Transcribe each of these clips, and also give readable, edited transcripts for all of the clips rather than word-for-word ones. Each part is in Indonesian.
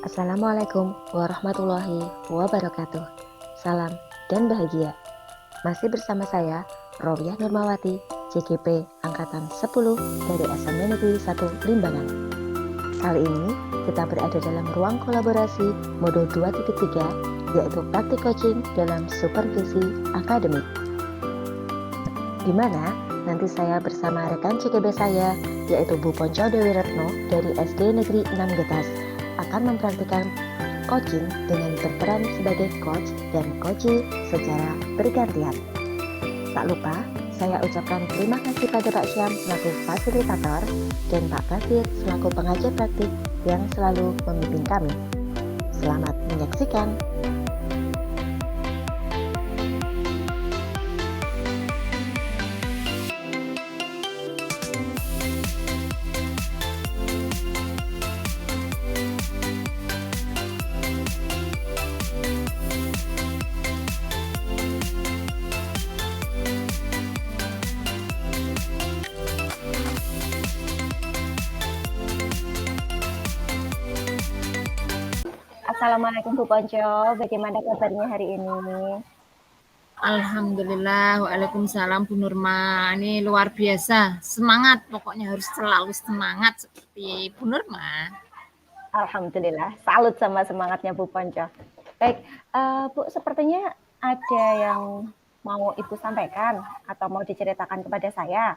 Assalamualaikum warahmatullahi wabarakatuh. Salam dan bahagia. Masih bersama saya, Robiah Nurmawati, JGP Angkatan 10 dari SMA Negeri 1 Limbangan. Kali ini kita berada dalam ruang kolaborasi modul 2.3, yaitu praktik coaching dalam supervisi akademik. Di mana nanti saya bersama rekan CGB saya, yaitu Bu Ponco Dewi Retno dari SD Negeri 6 Getas, akan mempraktikkan coaching dengan berperan sebagai coach dan coachee secara bergantian. Tak lupa, saya ucapkan terima kasih pada Pak Syam selaku fasilitator dan Pak Kasir selaku pengajar praktik yang selalu membimbing kami. Selamat menyaksikan. Assalamualaikum Bu Ponco, bagaimana kabarnya hari ini? Alhamdulillah, waalaikumsalam Bu Nurma. Ini luar biasa, semangat. Pokoknya harus selalu semangat seperti Bu Nurma. Alhamdulillah, salut sama semangatnya Bu Ponco. Baik, Bu, sepertinya ada yang mau Ibu sampaikan atau mau diceritakan kepada saya.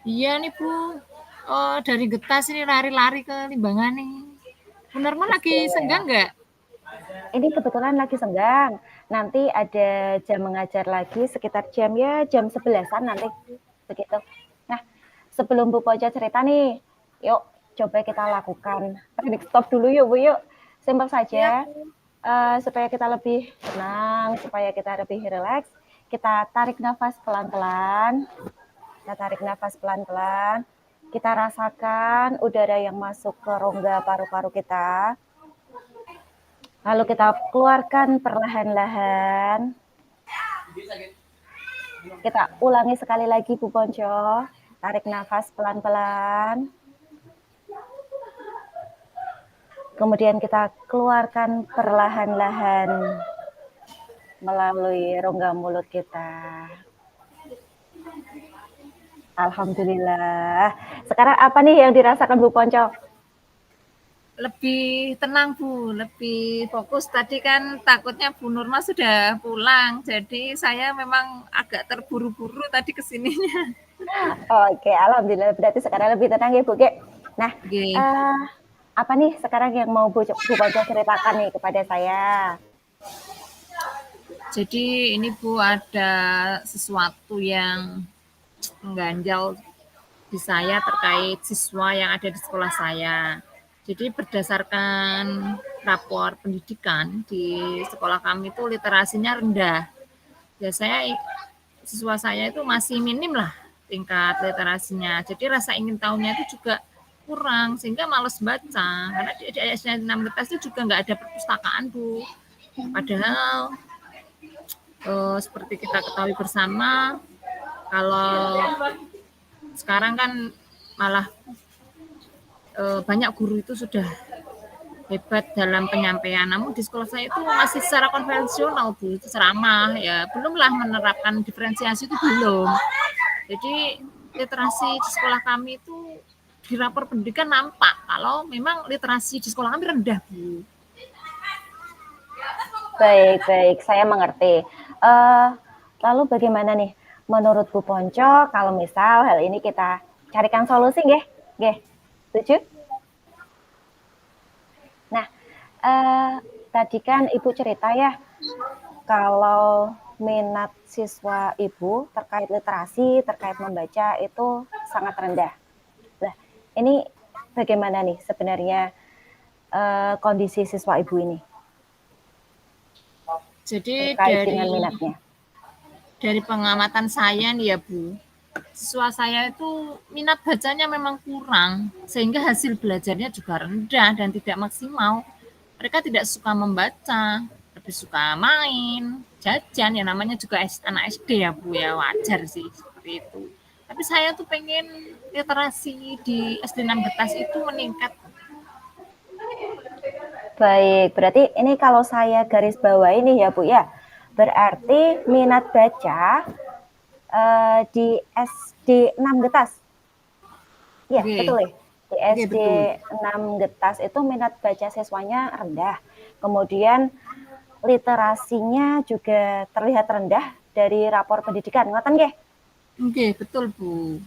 Iya nih Bu, dari Getas ini lari-lari ke Limbangan nih. Bu Nurma lagi senggang nggak? Ini kebetulan lagi senggang. Nanti ada jam mengajar lagi sekitar jam 11-an nanti begitu. Nah, sebelum Bu Ponco cerita nih, yuk coba kita lakukan teknik stop dulu yuk Bu yuk. Simpel saja. Supaya kita lebih tenang, supaya kita lebih rileks, kita tarik nafas pelan-pelan. Kita tarik nafas pelan-pelan. Kita rasakan udara yang masuk ke rongga paru-paru kita. Lalu kita keluarkan perlahan-lahan. Kita ulangi sekali lagi Bu Ponco. Tarik nafas pelan-pelan. Kemudian kita keluarkan perlahan-lahan melalui rongga mulut kita. Alhamdulillah. Sekarang apa nih yang dirasakan Bu Ponco? Lebih tenang Bu, lebih fokus. Tadi kan takutnya Bu Nurma sudah pulang, jadi saya memang agak terburu-buru tadi kesininya. Oke, alhamdulillah. Berarti sekarang lebih tenang ya Bu Ge. Nah, Oke. apa nih sekarang yang mau Bu Ponco ceritakan nih kepada saya? Jadi ini Bu ada sesuatu yang mengganjal di saya terkait siswa yang ada di sekolah saya. Jadi berdasarkan rapor pendidikan di sekolah kami itu literasinya rendah. Biasanya siswa saya itu masih minim lah tingkat literasinya. Jadi rasa ingin tahunya itu juga kurang sehingga males baca. Karena di SD 6 Getas itu juga nggak ada perpustakaan Bu. Padahal seperti kita ketahui bersama, kalau sekarang kan malah banyak guru itu sudah hebat dalam penyampaian. Namun di sekolah saya itu masih secara konvensional Bu, itu ceramah ya, belumlah menerapkan diferensiasi itu belum. Jadi literasi di sekolah kami itu di rapor pendidikan nampak kalau memang literasi di sekolah kami rendah Bu. Baik, saya mengerti. Lalu bagaimana nih menurut Bu Ponco kalau misal hal ini kita carikan solusi nggih? Nggih. Setuju? Nah, tadi kan Ibu cerita ya kalau minat siswa Ibu terkait literasi, terkait membaca itu sangat rendah. Nah, ini bagaimana nih sebenarnya kondisi siswa Ibu ini? Jadi terkait dengan minatnya. Dari pengamatan saya nih ya Bu, siswa saya itu minat bacanya memang kurang, sehingga hasil belajarnya juga rendah dan tidak maksimal. Mereka tidak suka membaca, lebih suka main, jajan, ya namanya juga anak SD ya Bu ya, wajar sih seperti itu. Tapi saya tuh pengen literasi di SD 6 Getas itu meningkat. Baik, berarti ini kalau saya garis bawah ini ya Bu ya, berarti minat baca di SD 6 Getas. Iya, Oke, betul ya? Di oke SD betul. 6 Getas itu minat baca siswanya rendah. Kemudian literasinya juga terlihat rendah dari rapor pendidikan. Ngoten nggih? Oke, betul Bu.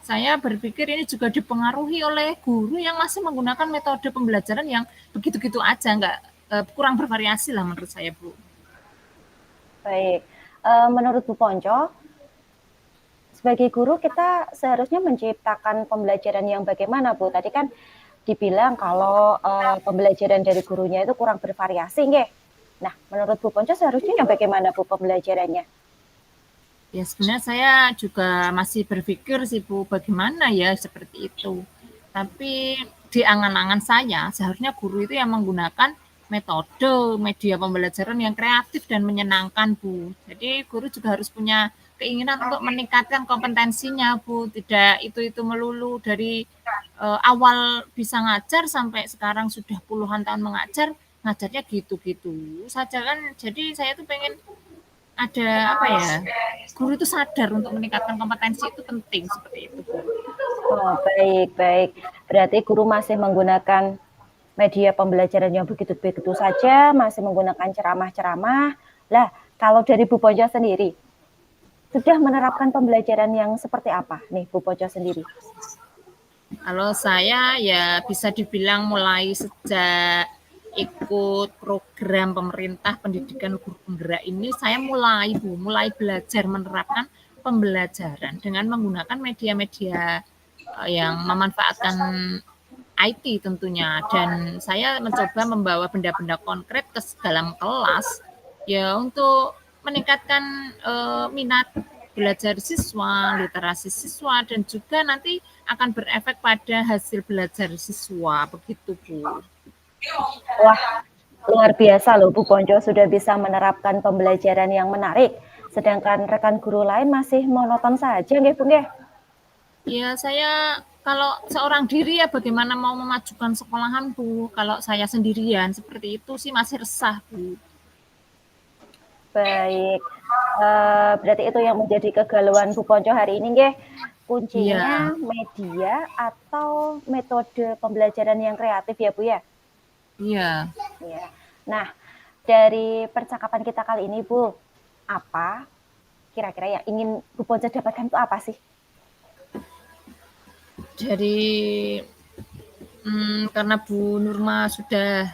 Saya berpikir ini juga dipengaruhi oleh guru yang masih menggunakan metode pembelajaran yang begitu-gitu aja, nggak kurang bervariasi lah menurut saya Bu. Baik. Menurut Bu Ponco, sebagai guru kita seharusnya menciptakan pembelajaran yang bagaimana Bu? Tadi kan dibilang kalau pembelajaran dari gurunya itu kurang bervariasi nggih. Nah, menurut Bu Ponco seharusnya yang bagaimana Bu pembelajarannya? Ya sebenarnya saya juga masih berpikir sih Bu, bagaimana ya seperti itu. Tapi di angan-angan saya seharusnya guru itu yang menggunakan metode media pembelajaran yang kreatif dan menyenangkan Bu. Jadi guru juga harus punya keinginan untuk meningkatkan kompetensinya Bu. Tidak itu melulu dari awal bisa ngajar sampai sekarang sudah puluhan tahun mengajar, ngajarnya gitu-gitu saja kan. Jadi saya tuh pengen ada apa ya, guru itu sadar untuk meningkatkan kompetensi itu penting seperti itu Bu. Oh, baik, baik. Berarti guru masih menggunakan media pembelajaran yang begitu-begitu saja, masih menggunakan ceramah-ceramah. Lah, kalau dari Bu Ponco sendiri, sudah menerapkan pembelajaran yang seperti apa nih Bu Ponco sendiri? Kalau saya ya bisa dibilang mulai sejak ikut program pemerintah pendidikan guru penggerak ini saya mulai belajar menerapkan pembelajaran dengan menggunakan media-media yang memanfaatkan IT tentunya dan saya mencoba membawa benda-benda konkret ke dalam kelas ya untuk meningkatkan minat belajar siswa, literasi siswa dan juga nanti akan berefek pada hasil belajar siswa begitu Bu. Wah, luar biasa loh Bu Ponco sudah bisa menerapkan pembelajaran yang menarik. Sedangkan rekan guru lain masih monoton saja nggih Bu nggih? Ya saya kalau seorang diri ya bagaimana mau memajukan sekolahan Bu. Kalau saya sendirian seperti itu sih masih resah Bu. Baik. Berarti itu yang menjadi kegalauan Bu Ponco hari ini nggih. Iya, Kuncinya media atau metode pembelajaran yang kreatif ya Bu ya? iya. Ya. Nah, dari percakapan kita kali ini Bu, apa kira-kira yang ingin Bu Ponco dapatkan itu apa sih? Dari karena Bu Nurma sudah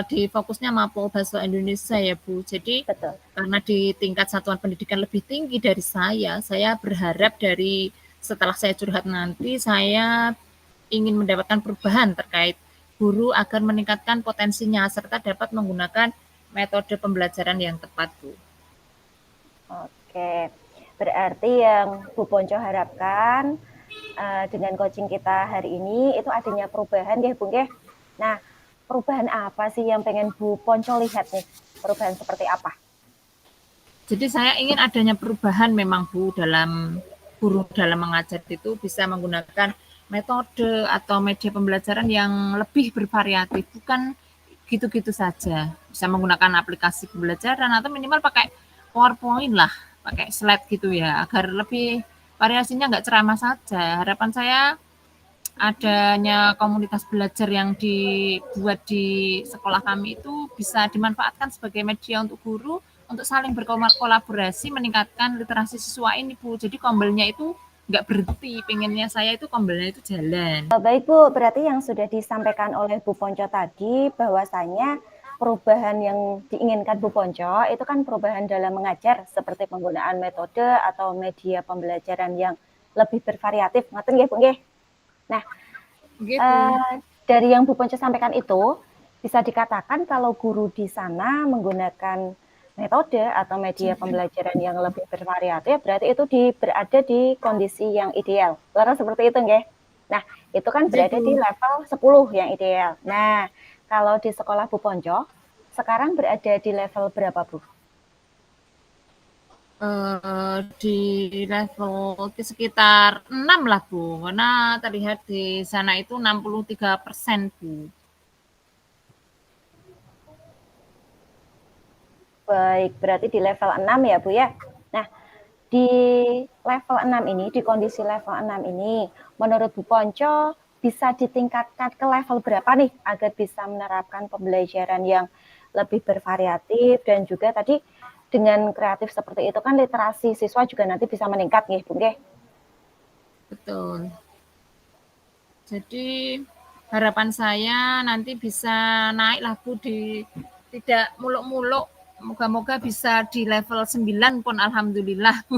di fokusnya Mapol Bahasa Indonesia ya Bu. Jadi Betul. karena di tingkat satuan pendidikan lebih tinggi dari saya berharap dari setelah saya curhat nanti saya ingin mendapatkan perubahan terkait guru agar meningkatkan potensinya serta dapat menggunakan metode pembelajaran yang tepat Bu. Oke. Berarti yang Bu Ponco harapkan dengan coaching kita hari ini itu adanya perubahan nggih Bu nggih. Nah, perubahan apa sih yang pengen Bu Ponco lihat nih? Perubahan seperti apa? Jadi saya ingin adanya perubahan memang Bu dalam guru dalam mengajar itu bisa menggunakan metode atau media pembelajaran yang lebih bervariatif, bukan gitu-gitu saja. Bisa menggunakan aplikasi pembelajaran atau minimal pakai PowerPoint lah, pakai slide gitu ya, agar lebih variasinya nggak ceramah saja. Harapan saya adanya komunitas belajar yang dibuat di sekolah kami itu bisa dimanfaatkan sebagai media untuk guru untuk saling berkolaborasi meningkatkan literasi siswa ini Bu. Jadi kombelnya itu nggak berhenti, pengennya saya itu kombelnya itu jalan. Baik Bu, berarti yang sudah disampaikan oleh Bu Ponco tadi bahwasanya perubahan yang diinginkan Bu Ponco itu kan perubahan dalam mengajar seperti penggunaan metode atau media pembelajaran yang lebih bervariatif. Ngoten nggih Bu nggih? Nah, Begitu. dari yang Bu Ponco sampaikan itu bisa dikatakan kalau guru di sana menggunakan metode atau media pembelajaran yang lebih bervariatif berarti itu berada di kondisi yang ideal. Lalu seperti itu nggih. Nah, itu kan berada di Begitu. level 10 yang ideal. Nah, kalau di sekolah Bu Ponco sekarang berada di level berapa Bu? Di level sekitar 6 lah Bu, karena terlihat di sana itu 63% Bu. Baik, berarti di level 6 ya Bu ya. Nah, di level 6 ini, di kondisi level 6 ini, menurut Bu Ponco bisa ditingkatkan ke level berapa nih agar bisa menerapkan pembelajaran yang lebih bervariatif dan juga tadi dengan kreatif seperti itu kan literasi siswa juga nanti bisa meningkat nih Bu nggih. Betul. Jadi harapan saya nanti bisa naik lah Bu, tidak muluk-muluk. Moga-moga bisa di level 9 pun alhamdulillah Bu.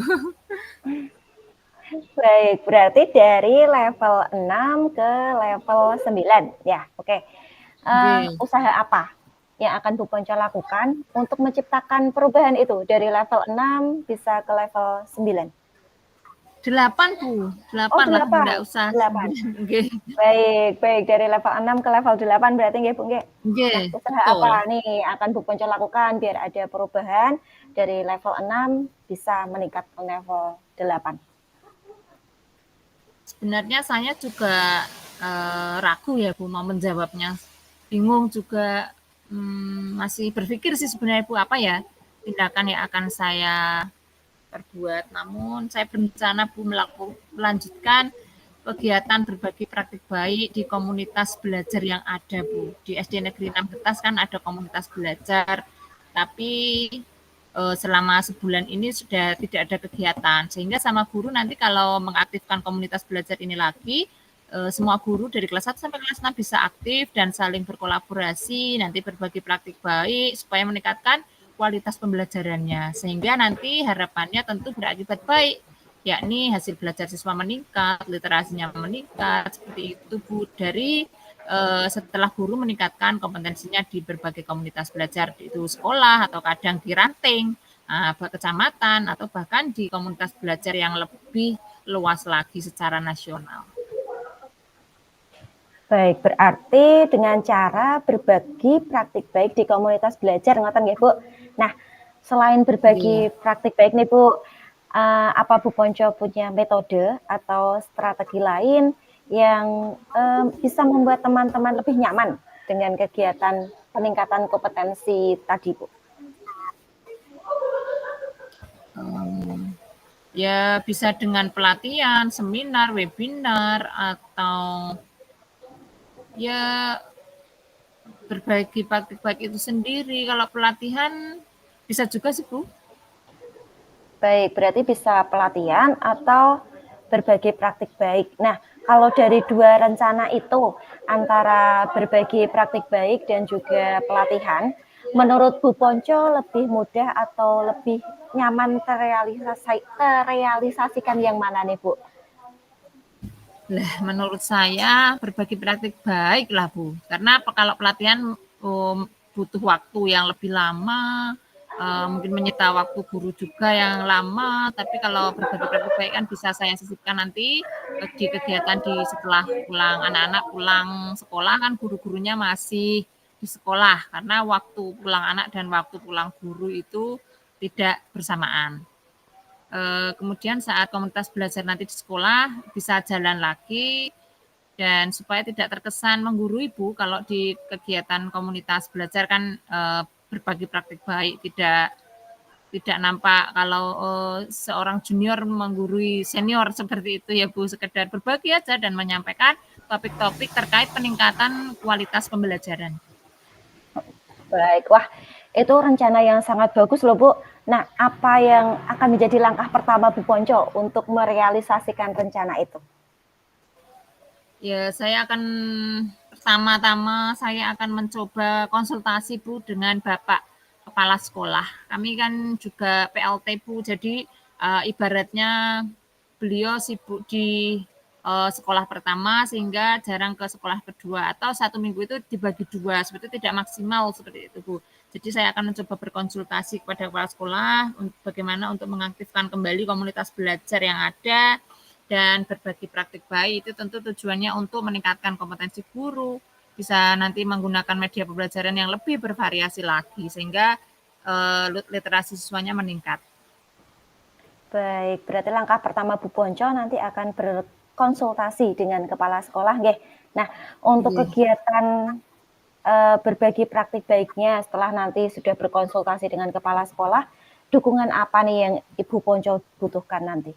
Baik, berarti dari level 6 ke level 9 ya. Oke. Oke. Usaha apa yang akan Bu Ponco lakukan untuk menciptakan perubahan itu dari level 6 bisa ke level 9? 8 Bu, Oh, 8 lah, 8. enggak usah 8. 9. Oke. Baik, dari level 6 ke level 8 berarti nggih Bu nggih. Nah, Oke, usaha betul. apa nih akan Bu Ponco lakukan biar ada perubahan dari level 6 bisa meningkat ke level 8? Sebenarnya saya juga ragu ya Bu mau menjawabnya. Bingung juga, masih berpikir sih sebenarnya Bu apa ya tindakan yang akan saya perbuat. Namun saya berencana Bu melanjutkan kegiatan berbagi praktik baik di komunitas belajar yang ada Bu. Di SD Negeri 6 Getas kan ada komunitas belajar, tapi selama sebulan ini sudah tidak ada kegiatan. Sehingga sama guru nanti kalau mengaktifkan komunitas belajar ini lagi, semua guru dari kelas 1 sampai kelas 6 bisa aktif dan saling berkolaborasi, nanti berbagi praktik baik supaya meningkatkan kualitas pembelajarannya. Sehingga nanti harapannya tentu berakibat baik, yakni hasil belajar siswa meningkat, literasinya meningkat, seperti itu Bu, dari setelah guru meningkatkan kompetensinya di berbagai komunitas belajar, itu sekolah atau kadang di ranting, kecamatan, atau bahkan di komunitas belajar yang lebih luas lagi secara nasional. Baik, berarti dengan cara berbagi praktik baik di komunitas belajar, ngoten nggih Bu. Nah, selain berbagi praktik baik nih Bu, apa Bu Ponco punya metode atau strategi lain yang bisa membuat teman-teman lebih nyaman dengan kegiatan peningkatan kompetensi tadi Bu? Ya bisa dengan pelatihan, seminar, webinar, atau ya berbagi praktik baik itu sendiri. Kalau pelatihan bisa juga sih Bu. Baik, berarti bisa pelatihan atau berbagi praktik baik. Nah, kalau dari dua rencana itu, antara berbagi praktik baik dan juga pelatihan, menurut Bu Ponco lebih mudah atau lebih nyaman terrealisasikan yang mana nih Bu? Lah, menurut saya berbagi praktik baik lah Bu. Karena kalau pelatihan butuh waktu yang lebih lama, mungkin menyita waktu guru juga yang lama. Tapi kalau berbagi praktik baik kan bisa saya sisipkan nanti di kegiatan di setelah pulang anak-anak pulang sekolah kan guru-gurunya masih di sekolah karena waktu pulang anak dan waktu pulang guru itu tidak bersamaan. Kemudian saat komunitas belajar nanti di sekolah bisa jalan lagi dan supaya tidak terkesan menggurui Bu kalau di kegiatan komunitas belajar kan berbagi praktik baik tidak nampak kalau seorang junior menggurui senior seperti itu ya Bu, sekedar berbagi aja dan menyampaikan topik-topik terkait peningkatan kualitas pembelajaran. Baik, wah itu rencana yang sangat bagus loh Bu. Nah, apa yang akan menjadi langkah pertama Bu Ponco untuk merealisasikan rencana itu? Ya, saya akan pertama-tama saya akan mencoba konsultasi Bu dengan Bapak Kepala Sekolah. Kami kan juga PLT Bu, jadi ibaratnya beliau sibuk di sekolah pertama sehingga jarang ke sekolah kedua atau satu minggu itu dibagi dua, seperti itu tidak maksimal seperti itu Bu. Jadi saya akan mencoba berkonsultasi kepada kepala sekolah bagaimana untuk mengaktifkan kembali komunitas belajar yang ada dan berbagi praktik baik itu tentu tujuannya untuk meningkatkan kompetensi guru, bisa nanti menggunakan media pembelajaran yang lebih bervariasi lagi sehingga literasi siswanya meningkat. Baik, berarti langkah pertama Bu Ponco nanti akan berkonsultasi dengan kepala sekolah, nggih. Nah, untuk kegiatan berbagi praktik baiknya setelah nanti sudah berkonsultasi dengan kepala sekolah, dukungan apa nih yang Ibu Ponco butuhkan nanti?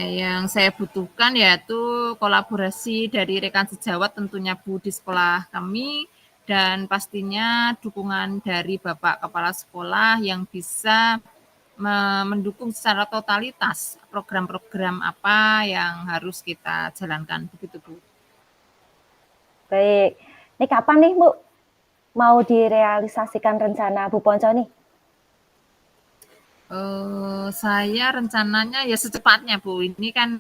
Yang saya butuhkan yaitu kolaborasi dari rekan sejawat tentunya Bu di sekolah kami, dan pastinya dukungan dari Bapak Kepala Sekolah yang bisa mendukung secara totalitas program-program apa yang harus kita jalankan, begitu Bu. Baik, ini kapan nih Bu mau direalisasikan rencana Bu Ponco nih? Saya rencananya ya secepatnya Bu, ini kan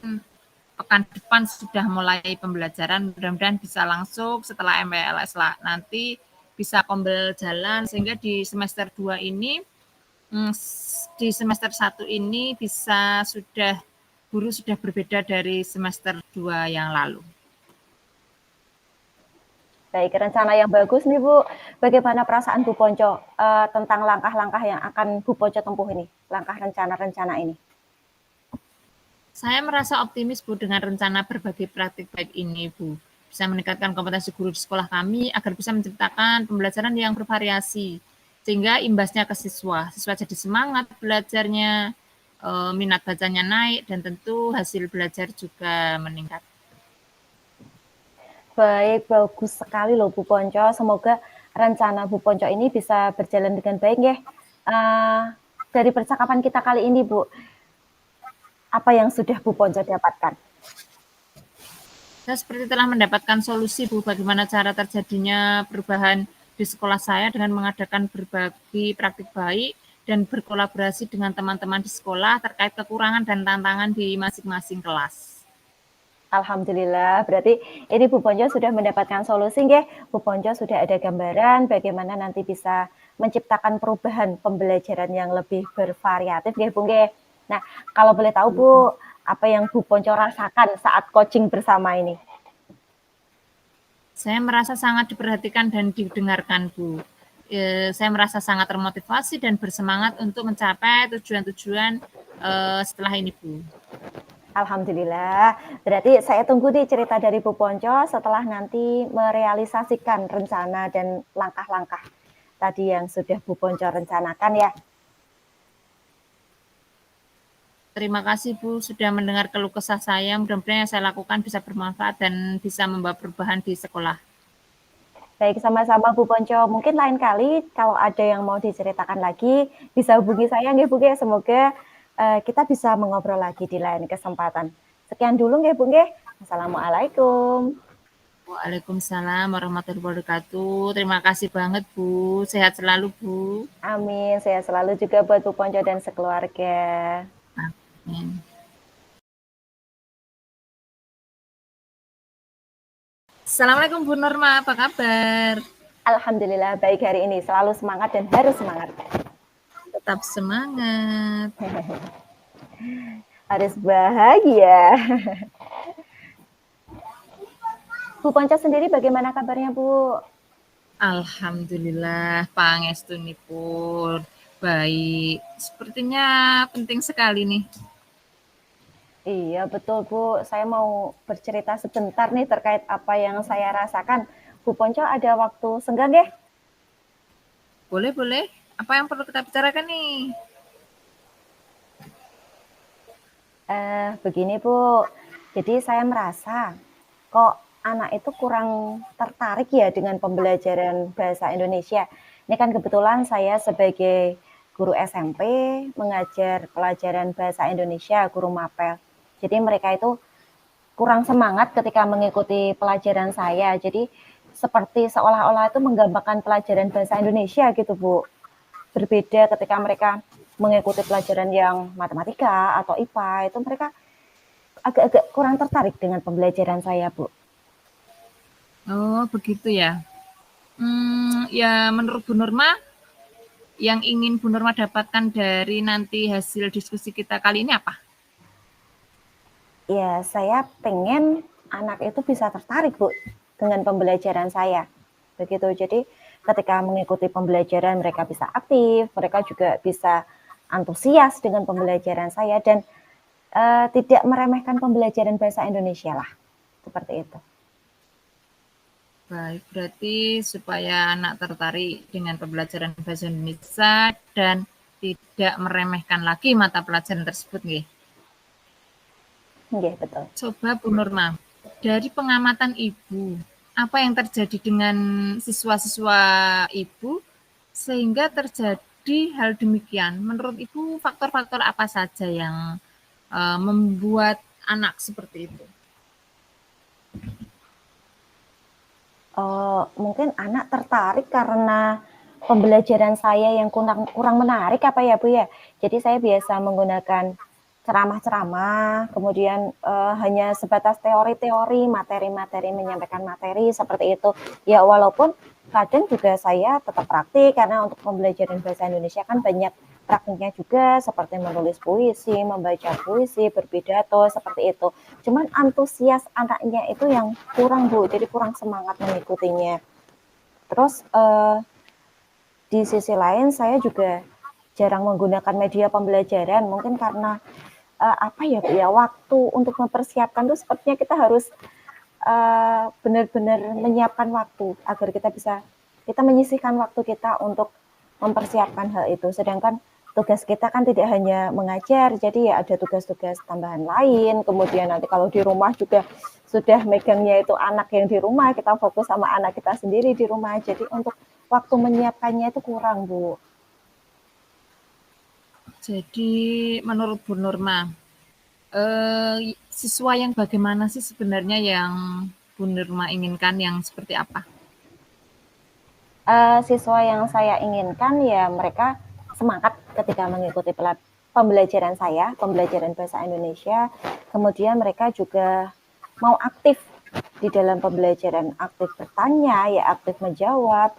pekan depan sudah mulai pembelajaran, mudah-mudahan bisa langsung setelah MPLS lah, nanti bisa kombel jalan sehingga di semester 2 ini, di semester 1 ini bisa guru sudah berbeda dari semester 2 yang lalu. Baik, rencana yang bagus nih Bu. Bagaimana perasaan Bu Ponco tentang langkah-langkah yang akan Bu Ponco tempuh ini, langkah rencana-rencana ini? Saya merasa optimis Bu dengan rencana berbagai praktik baik ini Bu. Bisa meningkatkan kompetensi guru di sekolah kami agar bisa menciptakan pembelajaran yang bervariasi. Sehingga imbasnya ke siswa. Siswa jadi semangat belajarnya, minat bacanya naik, dan tentu hasil belajar juga meningkat. Baik, bagus sekali loh Bu Ponco. Semoga rencana Bu Ponco ini bisa berjalan dengan baik ya. Dari percakapan kita kali ini Bu, apa yang sudah Bu Ponco dapatkan? Saya seperti telah mendapatkan solusi Bu, bagaimana cara terjadinya perubahan di sekolah saya dengan mengadakan berbagi praktik baik dan berkolaborasi dengan teman-teman di sekolah terkait kekurangan dan tantangan di masing-masing kelas. Alhamdulillah, berarti ini Bu Ponco sudah mendapatkan solusi nggih. Bu Ponco sudah ada gambaran bagaimana nanti bisa menciptakan perubahan pembelajaran yang lebih bervariatif nggih Bu nggih. Nah, kalau boleh tahu Bu, apa yang Bu Ponco rasakan saat coaching bersama ini? Saya merasa sangat diperhatikan dan didengarkan Bu. Saya merasa sangat termotivasi dan bersemangat untuk mencapai tujuan-tujuan setelah ini Bu. Alhamdulillah. Berarti saya tunggu nih cerita dari Bu Ponco setelah nanti merealisasikan rencana dan langkah-langkah tadi yang sudah Bu Ponco rencanakan ya. Terima kasih Bu sudah mendengar keluh kesah saya. Mudah-mudahan yang saya lakukan bisa bermanfaat dan bisa membawa perubahan di sekolah. Baik, sama-sama Bu Ponco. Mungkin lain kali kalau ada yang mau diceritakan lagi, bisa hubungi saya nggih Bu nggih. Semoga kita bisa mengobrol lagi di lain kesempatan. Sekian dulu nggih Bu nggih. Assalamualaikum. Waalaikumsalam warahmatullahi wabarakatuh. Terima kasih banget Bu. Sehat selalu Bu. Amin. Sehat selalu juga buat Bu Ponco dan sekeluarga. Amin. Assalamualaikum Bu Norma, apa kabar? Alhamdulillah baik hari ini. Selalu semangat dan harus semangat. Tetap semangat. Harus bahagia. Bu Ponco sendiri bagaimana kabarnya Bu? Alhamdulillah, pangestunipun baik. Sepertinya penting sekali nih. Iya betul Bu, saya mau bercerita sebentar nih terkait apa yang saya rasakan. Bu Ponco ada waktu senggang ya? Boleh. Apa yang perlu kita bicarakan nih? Begini Bu, jadi saya merasa kok anak itu kurang tertarik ya dengan pembelajaran bahasa Indonesia. Ini kan kebetulan saya sebagai guru SMP mengajar pelajaran bahasa Indonesia, guru mapel. Jadi mereka itu kurang semangat ketika mengikuti pelajaran saya. Jadi seperti seolah-olah itu menggambarkan pelajaran bahasa Indonesia gitu Bu. Berbeda ketika mereka mengikuti pelajaran yang matematika atau IPA, itu mereka agak-agak kurang tertarik dengan pembelajaran saya Bu. Oh begitu ya. Ya menurut Bu Norma, yang ingin Bu Norma dapatkan dari nanti hasil diskusi kita kali ini apa? Ya, saya pengen anak itu bisa tertarik, Bu, dengan pembelajaran saya. Begitu. Jadi, ketika mengikuti pembelajaran mereka bisa aktif, mereka juga bisa antusias dengan pembelajaran saya dan tidak meremehkan pembelajaran bahasa Indonesia lah. Seperti itu. Baik, berarti supaya anak tertarik dengan pembelajaran bahasa Indonesia dan tidak meremehkan lagi mata pelajaran tersebut, nggih. Nggih, betul. Coba Bu Nurma, dari pengamatan Ibu, apa yang terjadi dengan siswa-siswa Ibu sehingga terjadi hal demikian? Menurut Ibu faktor-faktor apa saja yang membuat anak seperti itu? Mungkin anak tertarik karena pembelajaran saya yang kurang menarik apa ya Bu ya. Jadi saya biasa menggunakan ceramah-ceramah, kemudian hanya sebatas teori-teori, materi-materi, menyampaikan materi seperti itu. Ya walaupun kadang juga saya tetap praktik karena untuk pembelajaran bahasa Indonesia kan banyak praktiknya juga seperti menulis puisi, membaca puisi, berpidato seperti itu. Cuman antusias anaknya itu yang kurang Bu, jadi kurang semangat mengikutinya. Terus di sisi lain saya juga jarang menggunakan media pembelajaran, mungkin karena apa ya Bu ya, waktu untuk mempersiapkan tuh sepertinya kita harus benar-benar menyiapkan waktu agar kita menyisihkan waktu kita untuk mempersiapkan hal itu. Sedangkan tugas kita kan tidak hanya mengajar, jadi ya ada tugas-tugas tambahan lain. Kemudian nanti kalau di rumah juga sudah megangnya itu anak yang di rumah, kita fokus sama anak kita sendiri di rumah. Jadi untuk waktu menyiapkannya itu kurang, Bu. Jadi menurut Bu Nurma, siswa yang bagaimana sih sebenarnya yang Bu Nurma inginkan, yang seperti apa? Siswa yang saya inginkan ya mereka semangat ketika mengikuti pembelajaran saya, pembelajaran bahasa Indonesia. Kemudian mereka juga mau aktif di dalam pembelajaran, aktif bertanya, ya aktif menjawab,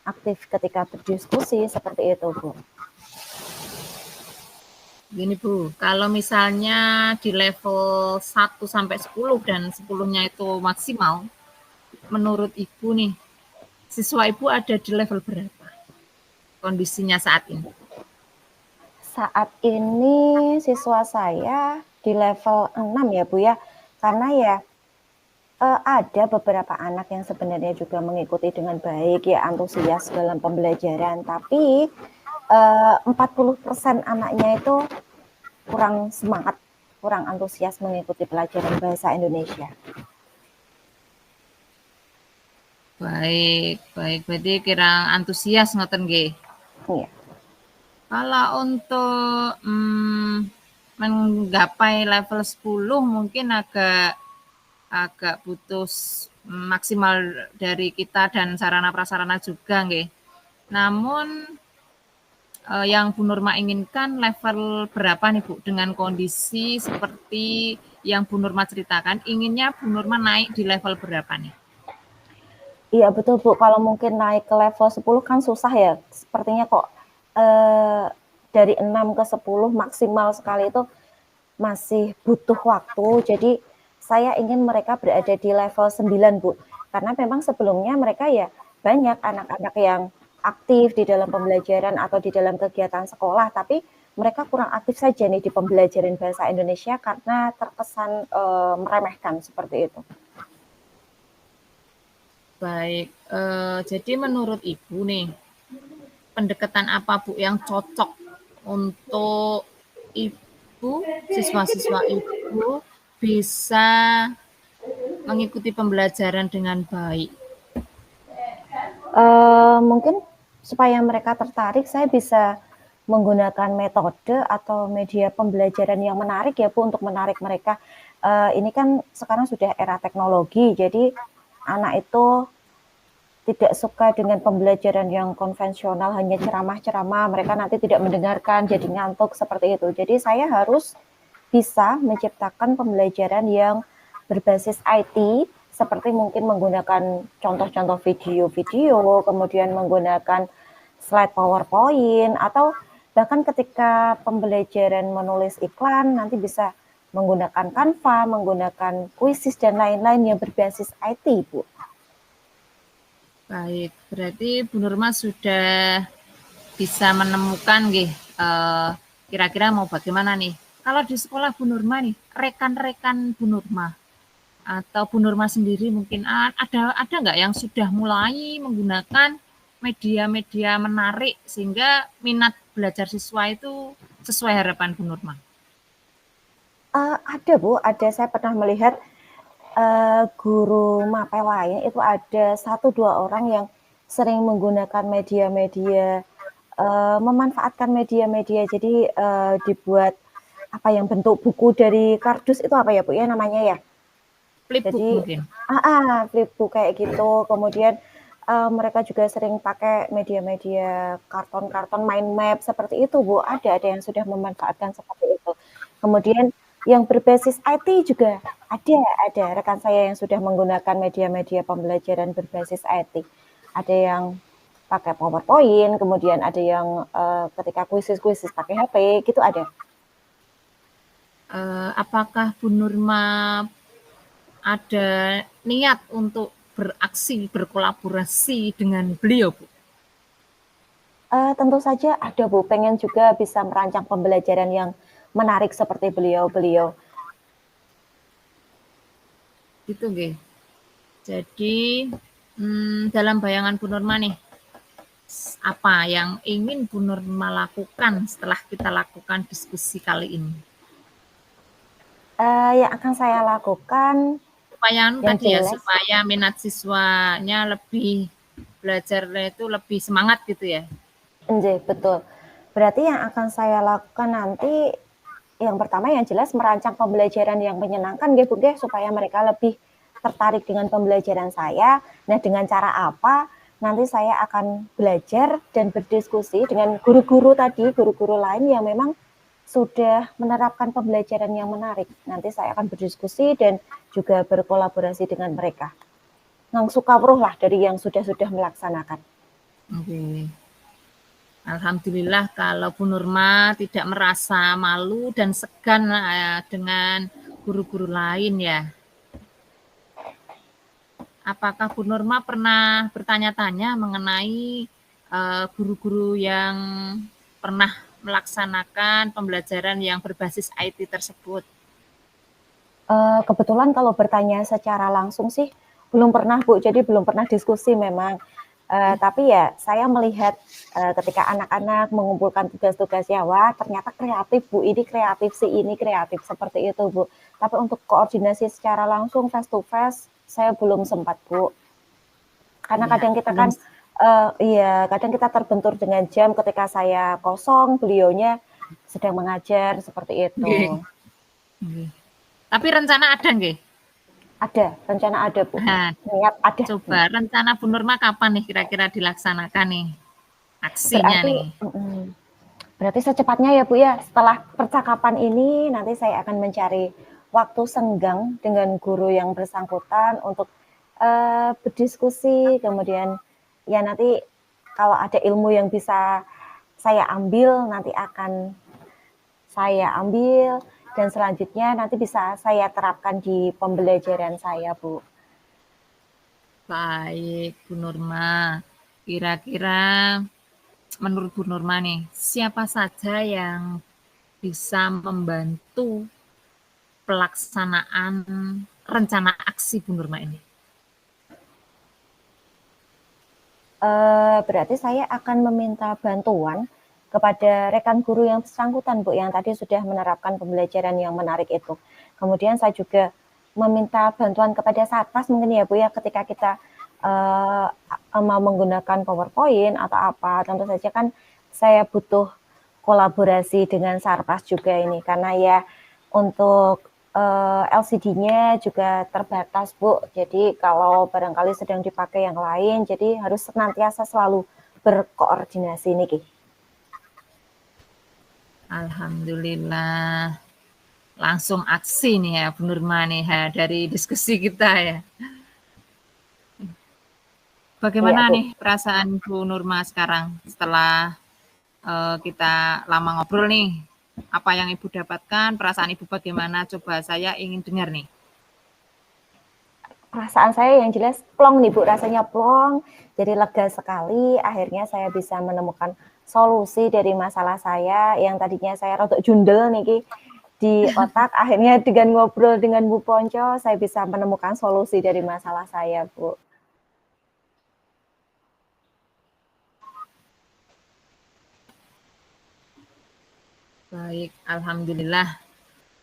aktif ketika berdiskusi, seperti itu Bu. Gini Bu, kalau misalnya di level 1 sampai 10 dan 10-nya itu maksimal, menurut Ibu nih, siswa Ibu ada di level berapa kondisinya saat ini? Saat ini siswa saya di level 6 ya Bu ya, karena ya ada beberapa anak yang sebenarnya juga mengikuti dengan baik ya, antusias dalam pembelajaran, tapi 40% anaknya itu kurang semangat, kurang antusias mengikuti pelajaran bahasa Indonesia. Baik, baik. Berarti kurang antusias ngoten nggih. Iya. Kalau untuk menggapai level 10 mungkin agak butuh maksimal dari kita dan sarana prasarana juga nggih. Namun yang Bu Nurma inginkan level berapa nih Bu, dengan kondisi seperti yang Bu Nurma ceritakan, inginnya Bu Nurma naik di level berapa nih? Iya betul Bu, kalau mungkin naik ke level 10 kan susah ya, sepertinya kok dari 6 ke 10 maksimal sekali itu masih butuh waktu, jadi saya ingin mereka berada di level 9 Bu, karena memang sebelumnya mereka ya banyak anak-anak yang aktif di dalam pembelajaran atau di dalam kegiatan sekolah, tapi mereka kurang aktif saja nih di pembelajaran bahasa Indonesia karena terkesan meremehkan seperti itu. Baik, jadi menurut Ibu nih, pendekatan apa Bu yang cocok untuk Ibu, siswa-siswa Ibu bisa mengikuti pembelajaran dengan baik? Mungkin supaya mereka tertarik, saya bisa menggunakan metode atau media pembelajaran yang menarik ya Bu, untuk menarik mereka. Ini kan sekarang sudah era teknologi, jadi anak itu tidak suka dengan pembelajaran yang konvensional, hanya ceramah-ceramah, mereka nanti tidak mendengarkan, jadi ngantuk seperti itu. Jadi saya harus bisa menciptakan pembelajaran yang berbasis IT, seperti mungkin menggunakan contoh-contoh video-video, kemudian menggunakan slide PowerPoint, atau bahkan ketika pembelajaran menulis iklan, nanti bisa menggunakan Canva, menggunakan Quizzes, dan lain-lain yang berbasis IT, Bu. Baik, berarti Bu Nurma sudah bisa menemukan nggih, kira-kira mau bagaimana nih? Kalau di sekolah Bu Nurma nih, rekan-rekan Bu Nurma, atau Bu Nurma sendiri mungkin ada nggak yang sudah mulai menggunakan media-media menarik sehingga minat belajar siswa itu sesuai harapan Bu Nurma? Ada Bu, ada. Saya pernah melihat guru mapel lain itu ada 1-2 orang yang sering menggunakan media-media, memanfaatkan media-media. Jadi dibuat apa yang bentuk buku dari kardus itu apa ya Bu ya namanya ya? Flipbook Jadi mungkin. flipbook kayak gitu. Kemudian mereka juga sering pakai media-media karton-karton mind map seperti itu Bu. Ada yang sudah memanfaatkan seperti itu. Kemudian yang berbasis IT juga ada rekan saya yang sudah menggunakan media-media pembelajaran berbasis IT. Ada yang pakai PowerPoint, kemudian ada yang ketika kuisis pakai HP, gitu ada. Apakah Bu Nurma ada niat untuk beraksi, berkolaborasi dengan beliau, Bu? Tentu saja ada Bu, pengen juga bisa merancang pembelajaran yang menarik seperti beliau-beliau. Gitu nggih. Jadi dalam bayangan Bu Nurma nih, apa yang ingin Bu Nurma lakukan setelah kita lakukan diskusi kali ini? Yang akan saya lakukan Supaya tadi ya, jelas, supaya minat siswanya lebih belajarnya itu lebih semangat gitu ya. betul. Berarti yang akan saya lakukan nanti yang pertama yang jelas merancang pembelajaran yang menyenangkan Bu supaya mereka lebih tertarik dengan pembelajaran saya. Nah, dengan cara apa? Nanti saya akan belajar dan berdiskusi dengan guru-guru lain yang memang sudah menerapkan pembelajaran yang menarik. Nanti saya akan berdiskusi dan juga berkolaborasi dengan mereka. Langsung kawruh lah dari yang sudah melaksanakan. Oke. Alhamdulillah kalau Bu Nurma tidak merasa malu dan segan dengan guru-guru lain ya. Apakah Bu Nurma pernah bertanya-tanya mengenai guru-guru yang pernah melaksanakan pembelajaran yang berbasis IT tersebut? Kebetulan kalau bertanya secara langsung sih belum pernah Bu, jadi belum pernah diskusi memang. Tapi ya saya melihat ketika anak-anak mengumpulkan tugas-tugasnya, wah ternyata kreatif Bu, ini kreatif, si ini kreatif, seperti itu Bu. Tapi untuk koordinasi secara langsung face to face saya belum sempat Bu. Karena kadang kita kan kadang kita terbentur dengan jam ketika saya kosong, beliaunya sedang mengajar seperti itu. Tapi rencana ada nggih? Ada, rencana ada Bu. Nah, Niat ada. coba rencana Bu Nurma kapan nih kira-kira dilaksanakan nih aksinya nih? Berarti secepatnya ya Bu ya, setelah percakapan ini nanti saya akan mencari waktu senggang dengan guru yang bersangkutan untuk berdiskusi, kemudian ya nanti kalau ada ilmu yang bisa saya ambil nanti akan saya ambil dan selanjutnya nanti bisa saya terapkan di pembelajaran saya Bu. Baik Bu Nurma, kira-kira menurut Bu Nurma nih, siapa saja yang bisa membantu pelaksanaan rencana aksi Bu Nurma ini? Berarti saya akan meminta bantuan kepada rekan guru yang bersangkutan Bu, yang tadi sudah menerapkan pembelajaran yang menarik itu. Kemudian saya juga meminta bantuan kepada Satpas mungkin ya Bu ya, ketika kita mau menggunakan PowerPoint atau apa, tentu saja kan saya butuh kolaborasi dengan Satpas juga ini, karena ya untuk LCD-nya juga terbatas Bu, jadi kalau barangkali sedang dipakai yang lain, jadi harus senantiasa selalu berkoordinasi nih. Alhamdulillah, langsung aksi nih ya Bu Nurma nih ya, dari diskusi kita ya. Bagaimana nih perasaan Bu Nurma sekarang setelah kita lama ngobrol nih? Apa yang Ibu dapatkan, perasaan Ibu bagaimana? Coba saya ingin dengar nih. Perasaan saya yang jelas plong nih Bu, rasanya plong, jadi lega sekali, akhirnya saya bisa menemukan solusi dari masalah saya yang tadinya saya rodok jundel nih, di otak. Akhirnya dengan ngobrol dengan Bu Ponco, saya bisa menemukan solusi dari masalah saya, Bu. Baik, alhamdulillah.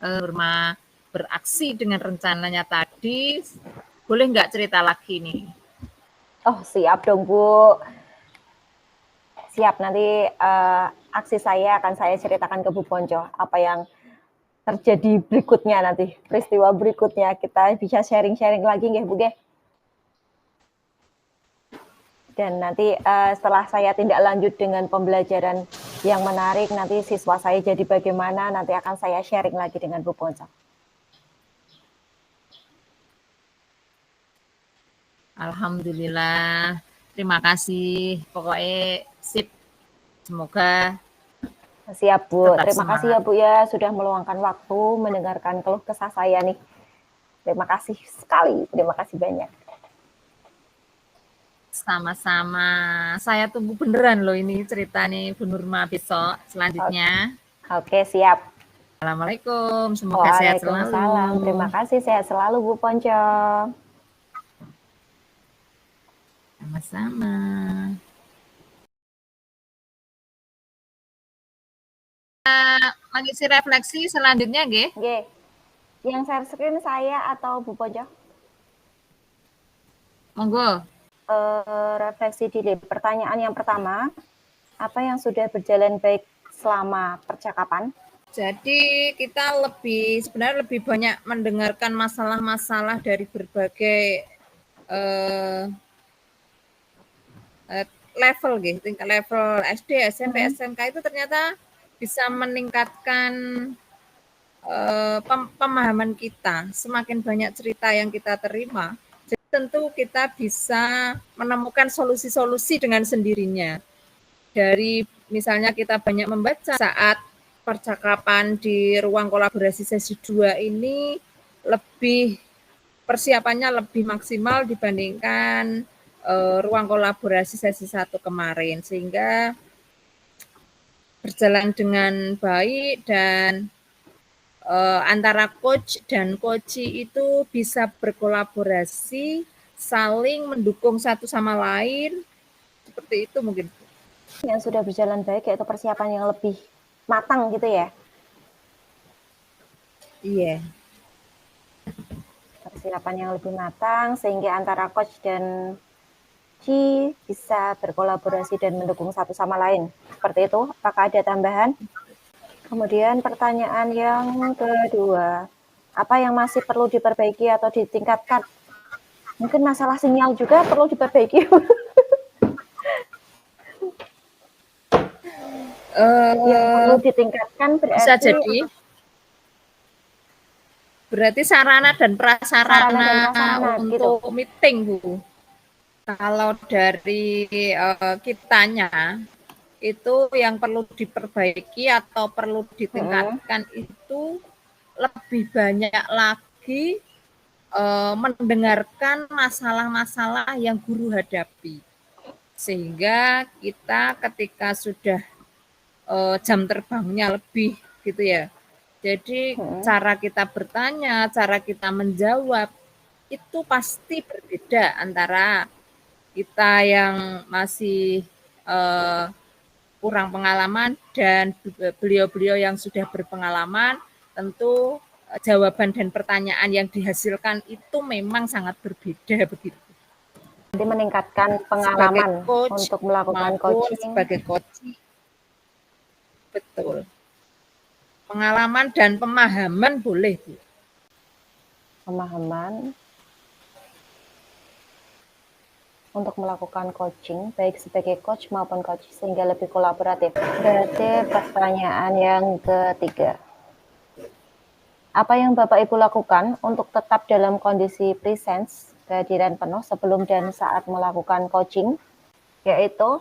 Norma beraksi dengan rencananya tadi. Boleh nggak cerita lagi nih? Oh, siap dong, Bu. Siap, nanti aksi saya akan saya ceritakan ke Bu Ponco. Apa yang terjadi berikutnya nanti, peristiwa berikutnya. Kita bisa sharing-sharing lagi nggih, Bu, nggih? Dan nanti setelah saya tindak lanjut dengan pembelajaran yang menarik, nanti siswa saya jadi bagaimana, nanti akan saya sharing lagi dengan Bu Ponco. Alhamdulillah. Terima kasih. Pokoknya sip. Semoga Siap, Bu. tetap Terima kasih ya, semangat. Bu, ya, sudah meluangkan waktu mendengarkan keluh kesah saya nih. Terima kasih sekali. Terima kasih banyak. Sama-sama. Saya tunggu beneran loh ini cerita nih Bu Nurma besok selanjutnya. Oke, siap. Assalamualaikum. Semoga sehat Waalaikumsalam. Terima selalu. kasih. Sehat selalu, Bu Ponco. Sama-sama. Mengisi refleksi selanjutnya, nggih? Oke. Yang share screen saya atau Bu Ponco? Monggo. Refleksi diri. Pertanyaan yang pertama, apa yang sudah berjalan baik selama percakapan? Jadi kita sebenarnya lebih banyak mendengarkan masalah-masalah dari berbagai level gitu, tingkat level SD, SMP, SMK itu ternyata bisa meningkatkan pemahaman kita. Semakin banyak cerita yang kita terima, jadi tentu kita bisa menemukan solusi-solusi dengan sendirinya. Dari misalnya kita banyak membaca saat percakapan di ruang kolaborasi sesi 2 ini persiapannya lebih maksimal dibandingkan ruang kolaborasi sesi 1 kemarin, sehingga berjalan dengan baik dan antara coach dan coachee itu bisa berkolaborasi, saling mendukung satu sama lain, seperti itu mungkin. Yang sudah berjalan baik yaitu persiapan yang lebih matang gitu ya? Iya. Persiapan yang lebih matang sehingga antara coach dan Ci bisa berkolaborasi dan mendukung satu sama lain. Seperti itu, apakah ada tambahan? Kemudian pertanyaan yang kedua, apa yang masih perlu diperbaiki atau ditingkatkan? Mungkin masalah sinyal juga perlu diperbaiki. Yang perlu ditingkatkan Bisa berarti jadi. Berarti sarana dan prasarana untuk gitu. Meeting, Bu. Kalau dari kitanya, itu yang perlu diperbaiki atau perlu ditingkatkan itu lebih banyak lagi mendengarkan masalah-masalah yang guru hadapi. Sehingga kita ketika sudah jam terbangnya lebih gitu ya. Jadi cara kita bertanya, cara kita menjawab itu pasti berbeda antara kita yang masih kurang pengalaman dan beliau-beliau yang sudah berpengalaman. Tentu jawaban dan pertanyaan yang dihasilkan itu memang sangat berbeda begitu. Jadi meningkatkan pengalaman coach, untuk melakukan coaching. Sebagai coach, betul. Pengalaman dan pemahaman boleh, Bu. Pemahaman untuk melakukan coaching, baik sebagai coach maupun coach, sehingga lebih kolaboratif. Berarti pertanyaan yang ketiga. Apa yang Bapak Ibu lakukan untuk tetap dalam kondisi presence, kehadiran penuh sebelum dan saat melakukan coaching? Yaitu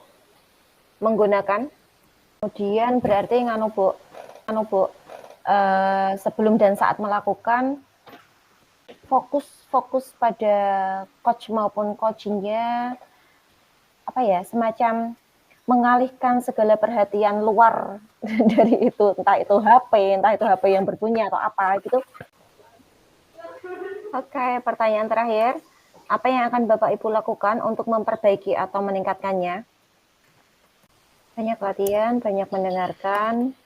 menggunakan, kemudian berarti sebelum dan saat melakukan fokus pada coach maupun coachingnya, apa ya, semacam mengalihkan segala perhatian luar dari itu, entah itu HP yang berbunyi atau apa gitu. Oke, pertanyaan terakhir. Apa yang akan Bapak Ibu lakukan untuk memperbaiki atau meningkatkannya? Banyak latihan, banyak mendengarkan,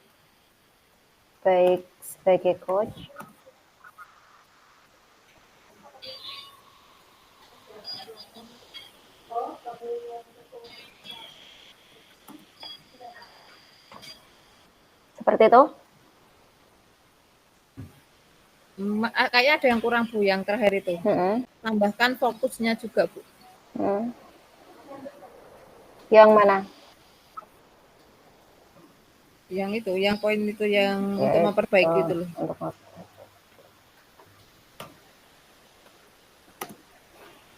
baik sebagai coach. Seperti itu? Kayaknya ada yang kurang Bu, yang terakhir itu. Tambahkan fokusnya juga Bu. Yang mana? Yang itu, yang poin itu yang untuk memperbaiki itu loh.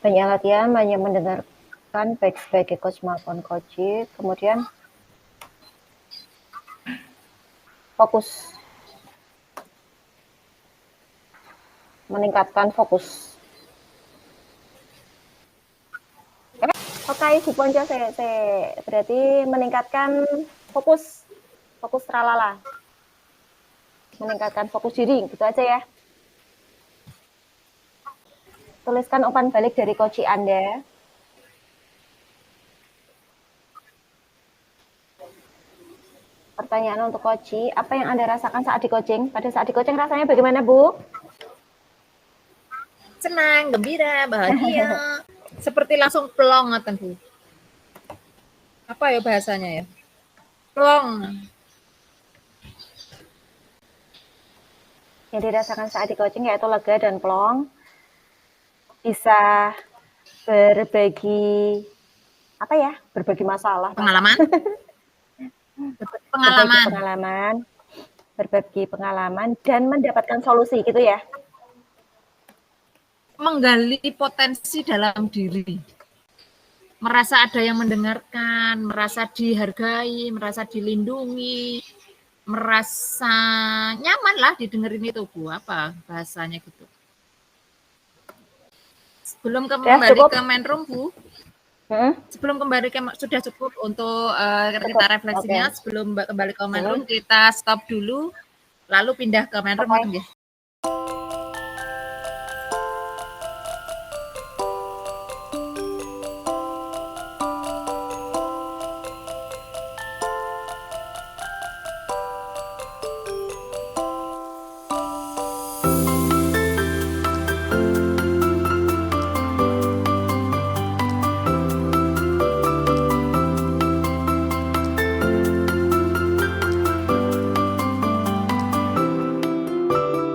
Banyak latihan, banyak mendengarkan baik sebagai coach maupun coach. Kemudian fokus. Meningkatkan fokus. Oke, Bu Ponco, saya berarti meningkatkan fokus tralala. Meningkatkan fokus diri, gitu aja ya. Tuliskan umpan balik dari coach Anda. Pertanyaan untuk coach, apa yang Anda rasakan saat di coaching? Pada saat di coaching rasanya bagaimana, Bu? Senang, gembira, bahagia. Seperti langsung plong ngoten Bu. Apa ya bahasanya ya? Plong. Yang dirasakan saat di coaching yaitu lega dan plong. Bisa berbagi apa ya? Berbagi masalah. Pengalaman. Berbagi pengalaman dan mendapatkan solusi gitu ya. Menggali potensi dalam diri. Merasa ada yang mendengarkan, merasa dihargai, merasa dilindungi, merasa nyaman lah didengerin itu Bu, apa bahasanya gitu. Sebelum kembali ke main room Bu, sebelum kembali ke sudah cukup untuk kita refleksinya. Sebelum kembali ke main room kita stop dulu, lalu pindah ke main room.